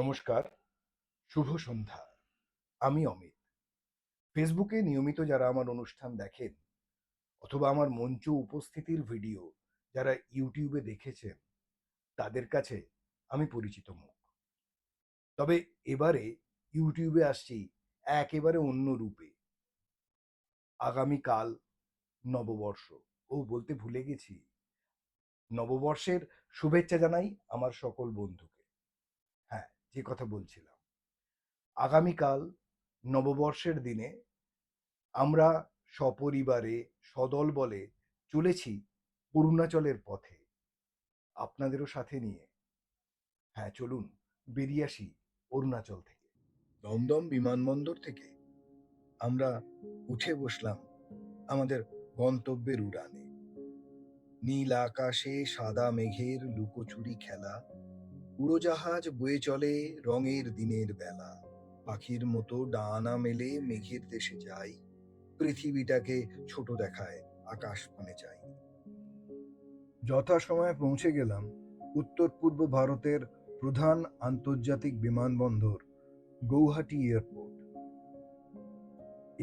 নমস্কার, শুভ সন্ধ্যা। আমি অমিত। ফেসবুকে নিয়মিত যারা আমার অনুষ্ঠান দেখেন অথবা আমার মঞ্চ উপস্থিতির ভিডিও যারা ইউটিউবে দেখেছেন তাদের কাছে আমি পরিচিত মুখ। তবে এবারে ইউটিউবে আসছি একেবারে অন্য রূপে। আগামীকাল নববর্ষ। বলতে ভুলে গেছি, নববর্ষের শুভেচ্ছা জানাই আমার সকল বন্ধুকে। হ্যাঁ, যে কথা বলছিলাম, আগামীকাল নববর্ষের দিনে আমরা সপরিবারে সদলবলে চলেছি অরুণাচলের পথে, আপনাদেরও সাথে নিয়ে। হ্যাঁ, চলুন বেরিয়ে আসি অরুণাচল থেকে। দমদম বিমানবন্দর থেকে আমরা উঠে বসলাম আমাদের গন্তব্যের উড়ানে। নীল আকাশে সাদা মেঘের লুকোচুরি খেলা, উড়োজাহাজ বয়ে চলে রঙের দিনের বেলা। পাখির মতো ডানা মেলে মেঘের দেশে যাই, পৃথিবীটাকে ছোট দেখায় আকাশ পানে চাই। যথাসময়ে পৌঁছে গেলাম উত্তর পূর্ব ভারতের প্রধান আন্তর্জাতিক বিমানবন্দর গৌহাটি এয়ারপোর্ট।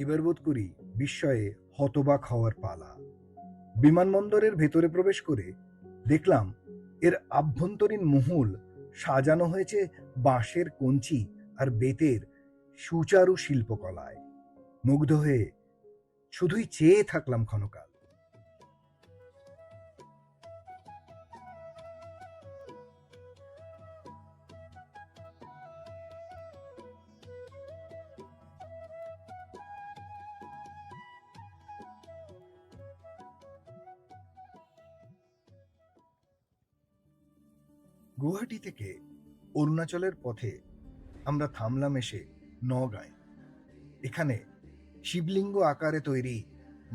এবার বোধ করি বিস্ময়ে হতবাক হওয়ার পালা। বিমানবন্দরের ভেতরে প্রবেশ করে দেখলাম এর আভ্যন্তরীণ মহল সাজানো হয়েছে বাঁশের কঞ্চি আর বেতের সুচারু শিল্পকলায়। মুগ্ধ হয়ে শুধুই চেয়ে থাকলাম ক্ষণকাল। গুয়াহাটি থেকে অরুণাচলের পথে আমরা থামলাম এসে নওগাঁয়। এখানে শিবলিঙ্গ আকারে তৈরি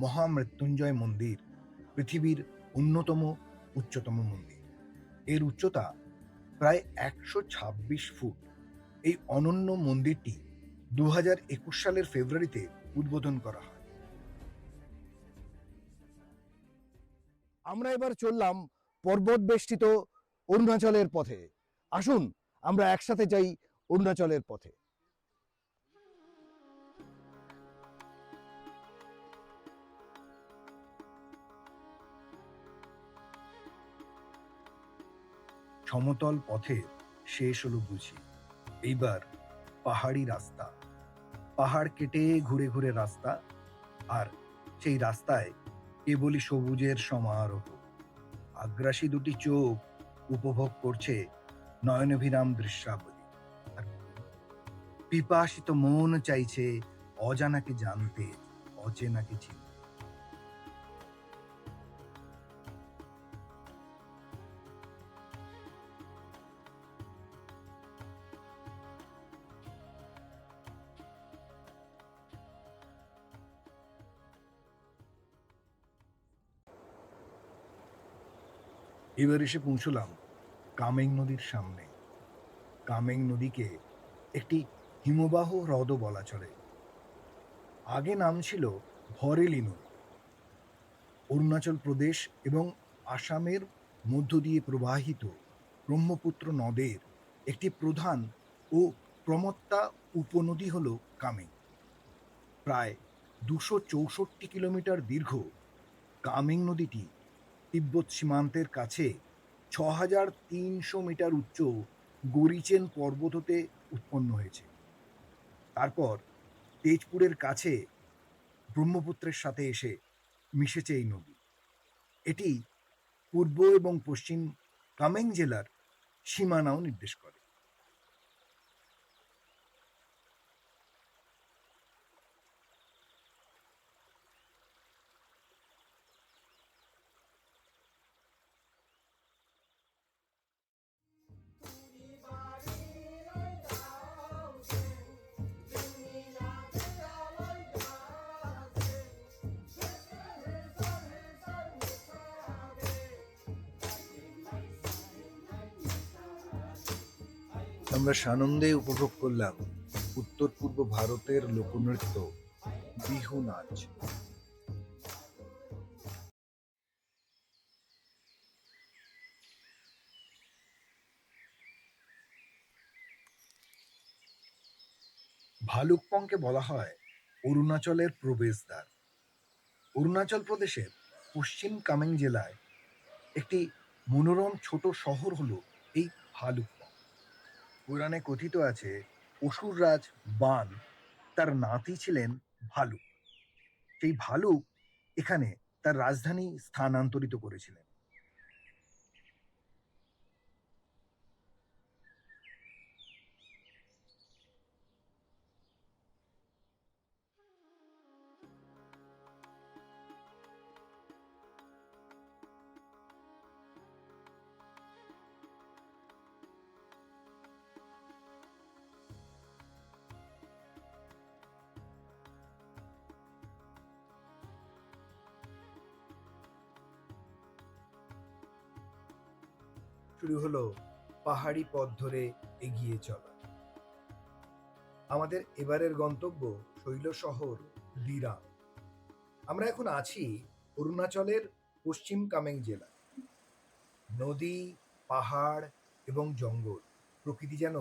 মহামৃত্যুঞ্জয় মন্দির পৃথিবীর অন্যতম উচ্চতম মন্দির। এর উচ্চতা প্রায় 126 ফুট। এই অনন্য মন্দিরটি 2021 সালের ফেব্রুয়ারিতে উদ্বোধন করা হয়। আমরা এবার চললাম পর্বত বেষ্টিত অরুণাচলের পথে। আসুন আমরা একসাথে যাই অরুণাচলের পথে। সমতল পথে শেষ হলো বুঝি, এইবার পাহাড়ি রাস্তা। পাহাড় কেটে ঘুরে ঘুরে রাস্তা, আর সেই রাস্তায় কেবলই সবুজের সমারোহ। আগ্রাসী দুটি চোখ উপভোগ করছে নয়নভিরাম দৃশ্যাবলী। আর পিপাসিত মন চাইছে অজানাকে জানতে, অচেনাকে চিনতে। এবার এসে পৌঁছলাম কামেং নদীর সামনে। কামেং নদীকে একটি হিমবাহ হ্রদও বলা চলে। আগে নাম ছিল ভরেলি নদী। অরুণাচল প্রদেশ এবং আসামের মধ্য দিয়ে প্রবাহিত ব্রহ্মপুত্র নদের একটি প্রধান ও প্রমত্তা উপনদী হল কামেং। প্রায় 264 কিলোমিটার দীর্ঘ কামেং নদীটি তিব্বত সীমান্তের কাছে 6300 মিটার উচ্চ গরিচেন পর্বত হতে উৎপন্ন হয়েছে। তারপর তেজপুরের কাছে ব্রহ্মপুত্রের সাথে এসে মিশেছে এই নদী। এটি পূর্ব এবং পশ্চিম কামেং জেলার সীমানাও নির্দেশ করে। আমরা সানন্দে উপভোগ করলাম উত্তর পূর্ব ভারতের লোকনৃত্য বিহু নাচ। ভালুকপংকে বলা হয় অরুণাচলের প্রবেশদ্বার। অরুণাচল প্রদেশের পশ্চিম কামেং জেলায় একটি মনোরম ছোট শহর হলো এই ভালুকপং। পুরাণে কথিত আছে অসুররাজ বান তার নাতি ছিলেন ভালুক। সেই ভালুক এখানে তার রাজধানী স্থানান্তরিত করেছিলেন। শুরু হলো পাহাড়ি পথ ধরে এগিয়ে চলা। আমাদের এবারের গন্তব্য শৈল শহর দিরাং। আমরা এখন আছি অরুণাচলের পশ্চিম কামেং জেলা। নদী, পাহাড় এবং জঙ্গল, প্রকৃতি যেন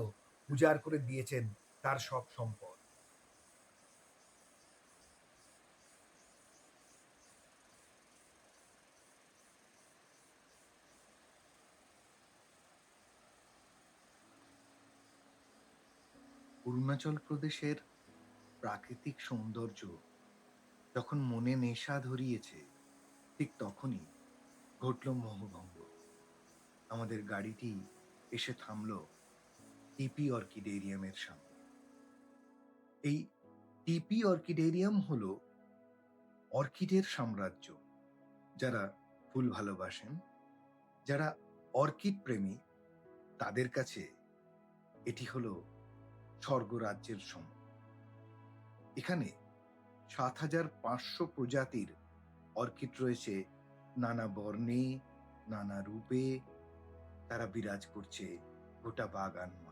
উজাড় করে দিয়েছেন তার সব সম্পদ। অরুণাচল প্রদেশের প্রাকৃতিক সৌন্দর্য যখন মনে নেশা ধরিয়েছে, ঠিক তখনই ঘটল মোহভঙ্গ। আমাদের গাড়িটি এসে থামল টিপি অর্কিডেরিয়ামের সামনে। এই টিপি অর্কিডেরিয়াম হলো অর্কিডের সাম্রাজ্য। যারা ফুল ভালোবাসেন, যারা অর্কিড প্রেমী, তাদের কাছে এটি হলো স্বর্গরাজ্যের সম। এখানে ৭,৫০০ প্রজাতির অর্কিড রয়েছে, নানা বর্ণে, নানা রূপে। তারা বিরাজ করছে গোটা বাগানময়।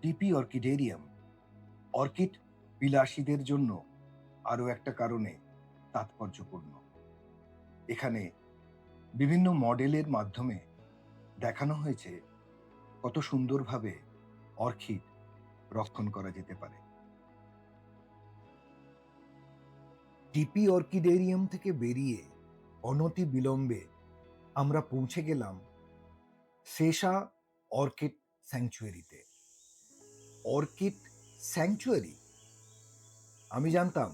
টিপি অর্কিডেরিয়াম অর্কিড বিলাসীদের জন্য আরও একটা কারণে তাৎপর্যপূর্ণ। এখানে বিভিন্ন মডেলের মাধ্যমে দেখানো হয়েছে কত সুন্দরভাবে অর্কিড রক্ষণ করা যেতে পারে। টিপি অর্কিডেরিয়াম থেকে বেরিয়ে অনতি বিলম্বে আমরা পৌঁছে গেলাম সেশা অর্কিড স্যাংচুয়ারিতে। Orchid sanctuary? আমি জানতাম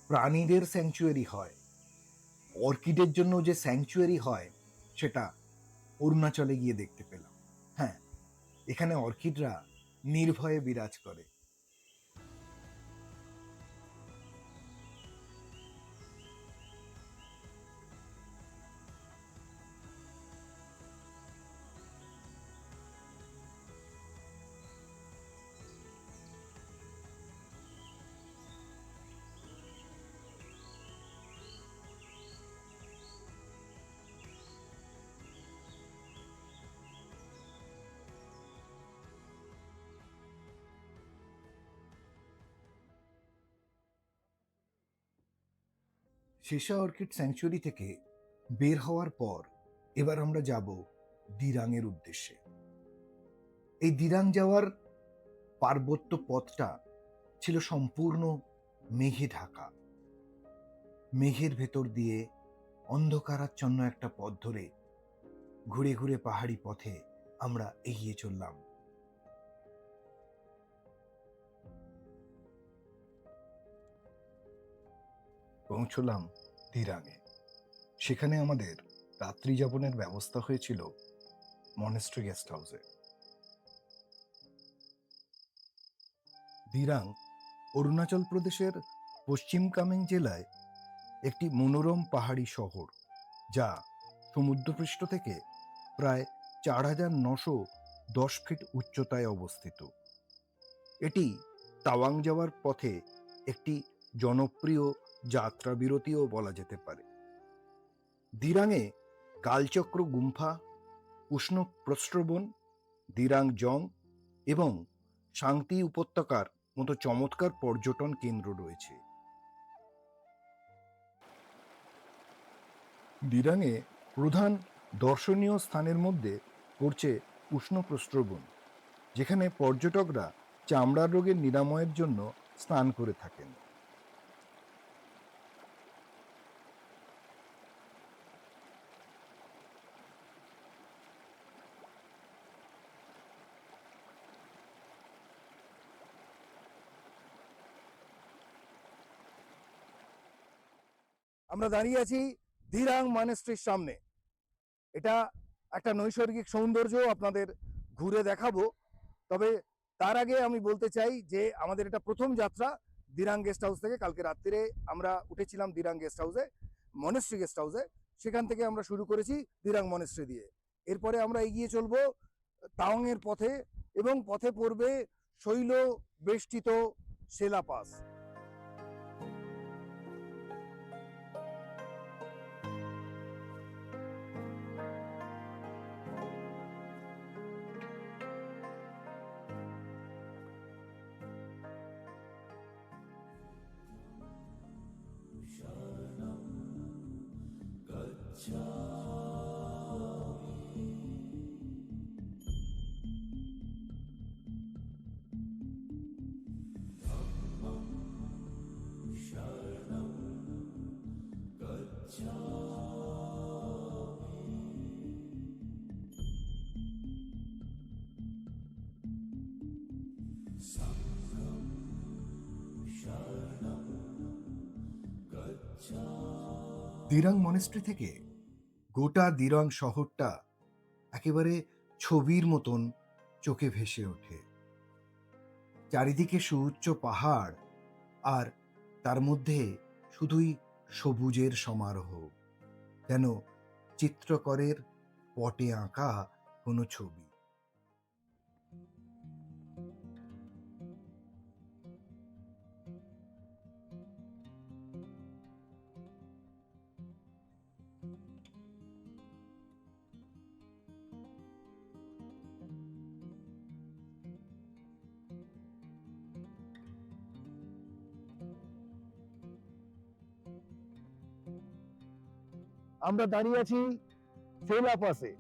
প্রাণীদের স্যাংচুয়ারি হয়, অর্কিডের জন্য যে স্যাংচুয়ারি হয় সেটা অরুণাচলে গিয়ে দেখতে পেলাম। হ্যাঁ, এখানে অর্কিডরা নির্ভয়ে বিরাজ করে। শেষা অর্কিড স্যাংচুয়ারি থেকে বের হওয়ার পর এবার আমরা যাব দিরাংয়ের উদ্দেশ্যে। এই দিরাং যাওয়ার পার্বত্য পথটা ছিল সম্পূর্ণ মেঘে ঢাকা। মেঘের ভেতর দিয়ে অন্ধকারাচ্ছন্ন একটা পথ ধরে ঘুরে ঘুরে পাহাড়ি পথে আমরা এগিয়ে চললাম। পৌঁছলাম দিরাঙে। সেখানে আমাদের রাত্রি যাপনের ব্যবস্থা হয়েছিল মনেস্ট্রি গেস্ট হাউসে। দিরাং অরুণাচল প্রদেশের পশ্চিম কামেং জেলায় একটি মনোরম পাহাড়ি শহর, যা সমুদ্রপৃষ্ঠ থেকে প্রায় ৪,৯১০ ফিট উচ্চতায় অবস্থিত। এটি তাওয়াং যাওয়ার পথে একটি জনপ্রিয় যাত্রা বিরতিও বলা যেতে পারে। দিরাঙে কালচক্র গুম্ফা, উষ্ণ প্রস্রবণ, দিরাং জং এবং শান্তি উপত্যকার মতো চমৎকার পর্যটন কেন্দ্র রয়েছে। দিরাঙে প্রধান দর্শনীয় স্থানের মধ্যে পড়ছে উষ্ণ প্রস্রবণ, যেখানে পর্যটকরা চামড়ার রোগের নিরাময়ের জন্য স্নান করে থাকেন। আমরা দাঁড়িয়ে আছি দিরাং মনেস্ট্রির সামনে। এটা একটা নৈসর্গিক সৌন্দর্য আপনাদের ঘুরে দেখাবো, তবে তার আগে আমি বলতে চাই যে আমাদের এটা প্রথম যাত্রা দিরাং গেস্ট হাউস থেকে। কালকে রাত্রিরে আমরা উঠেছিলাম দিরাং গেস্ট হাউসে, মনেস্ট্রি গেস্ট হাউসে। সেখান থেকে আমরা শুরু করেছি দিরাং মনেস্ট্রি দিয়ে। এরপরে আমরা এগিয়ে চলবো তাওয়াংয়ের পথে, এবং পথে পড়বে শৈল বেষ্টিত সেলা পাস। দিরাং মনেস্ট্রি থেকে গোটা দিরাং শহরটা একেবারে ছবির মতন চোখে ভেসে ওঠে। চারিদিকে সুউচ্চ পাহাড়, আর তার মধ্যে শুধুই সবুজের সমারোহ, যেন চিত্রকরের পটে আঁকা কোনো ছবি। আমরা দাঁড়িয়ে আছি সেলা পাসে।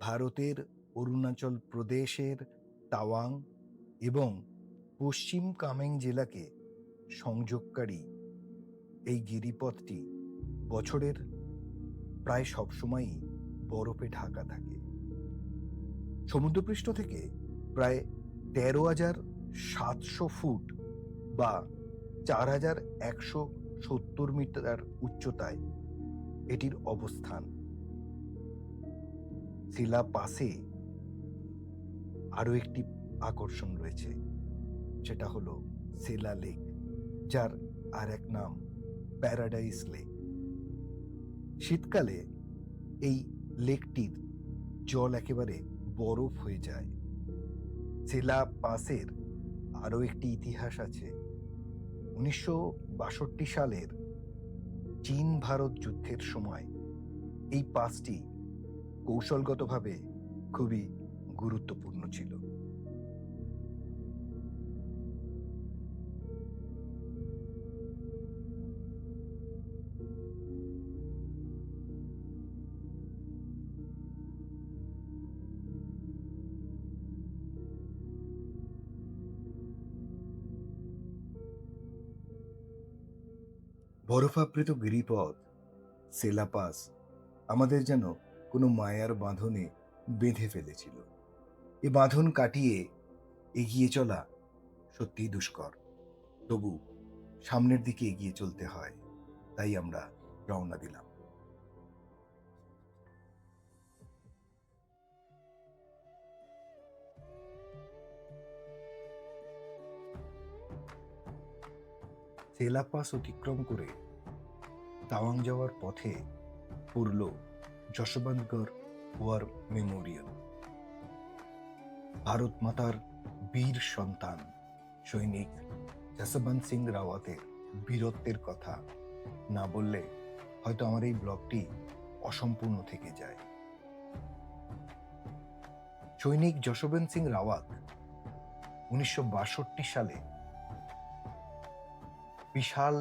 ভারতের অরুণাচল প্রদেশের তাওয়াং এবং পশ্চিম কামেং জেলাকে সংযোগকারী এই গিরিপথটি বছরের প্রায় সবসময়ই বরফে ঢাকা থাকে। সমুদ্রপৃষ্ঠ থেকে প্রায় 13,700 ফুট বা 4,170 মিটার উচ্চতায় এটির অবস্থান। সেলা পাসে আরো একটি আকর্ষণ রয়েছে, সেটা হলো সেলা লেক, যার আর এক নাম প্যারাডাইস লেক। শীতকালে এই লেকটির জল একেবারে বরফ হয়ে যায়। সেলা পাসের আরো একটি ইতিহাস আছে। 1962 সালের চীন ভারত যুদ্ধের সময় এই পাসটি কৌশলগতভাবে খুবই গুরুত্বপূর্ণ ছিল। বরফাবৃত গিরিপথ সেলা পাস আমাদের যেন কোনো মায়ার বাঁধনে বেঁধে ফেলেছিল। এ বাঁধন কাটিয়ে এগিয়ে চলা সত্যিই দুষ্কর, তবু সামনের দিকে এগিয়ে চলতে হয়। তাই আমরা রওনা দিলাম। সেলা পাস অতিক্রম করে তাওয়াং যাওয়ার পথে পড়ল যশবন্তগড় ওয়ার মেমোরিয়াল। ভারত মাতার বীর সন্তান সৈনিক যশবন্ত সিং রাওয়াতের বীরত্বের কথা না বললে হয়তো আমার এই ব্লগটি অসম্পূর্ণ থেকে যায়। সৈনিক যশবন্ত সিং রাওয়াত 1962 সালে বিশাল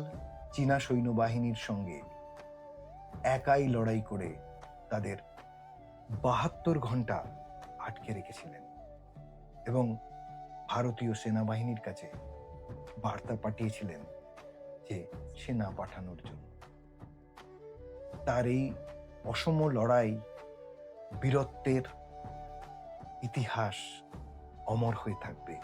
চীনা সৈন্যবাহিনীর সঙ্গে একাই লড়াই করে তাদের 72 ঘন্টা আটকে রেখেছিলেন এবং ভারতীয় সেনাবাহিনীর কাছে বার্তা পাঠিয়েছিলেন যে সেনা পাঠানোর জন্য। তার এই অসম লড়াই, বীরত্বের ইতিহাস অমর হয়ে থাকবে।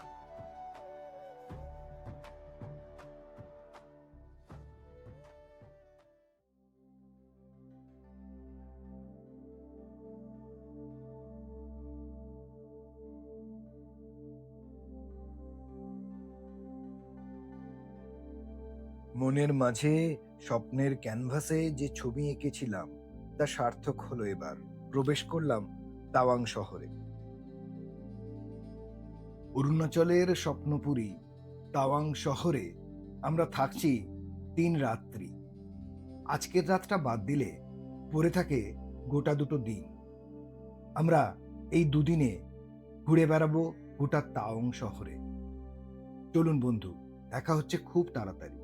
মনের মাঝে স্বপ্নের ক্যানভাসে যে ছবি এঁকেছিলাম তা সার্থক হলো। এবার প্রবেশ করলাম তাওয়াং শহরে। অরুণাচলের স্বপ্নপুরী তাওয়াং শহরে আমরা থাকছি 3 রাত্রি। আজকের রাতটা বাদ দিলে পড়ে থাকে গোটা 2 দিন। আমরা এই দুদিনে ঘুরে বেড়াবো গোটা তাওয়াং শহরে। চলুন বন্ধু, দেখা হচ্ছে খুব তাড়াতাড়ি।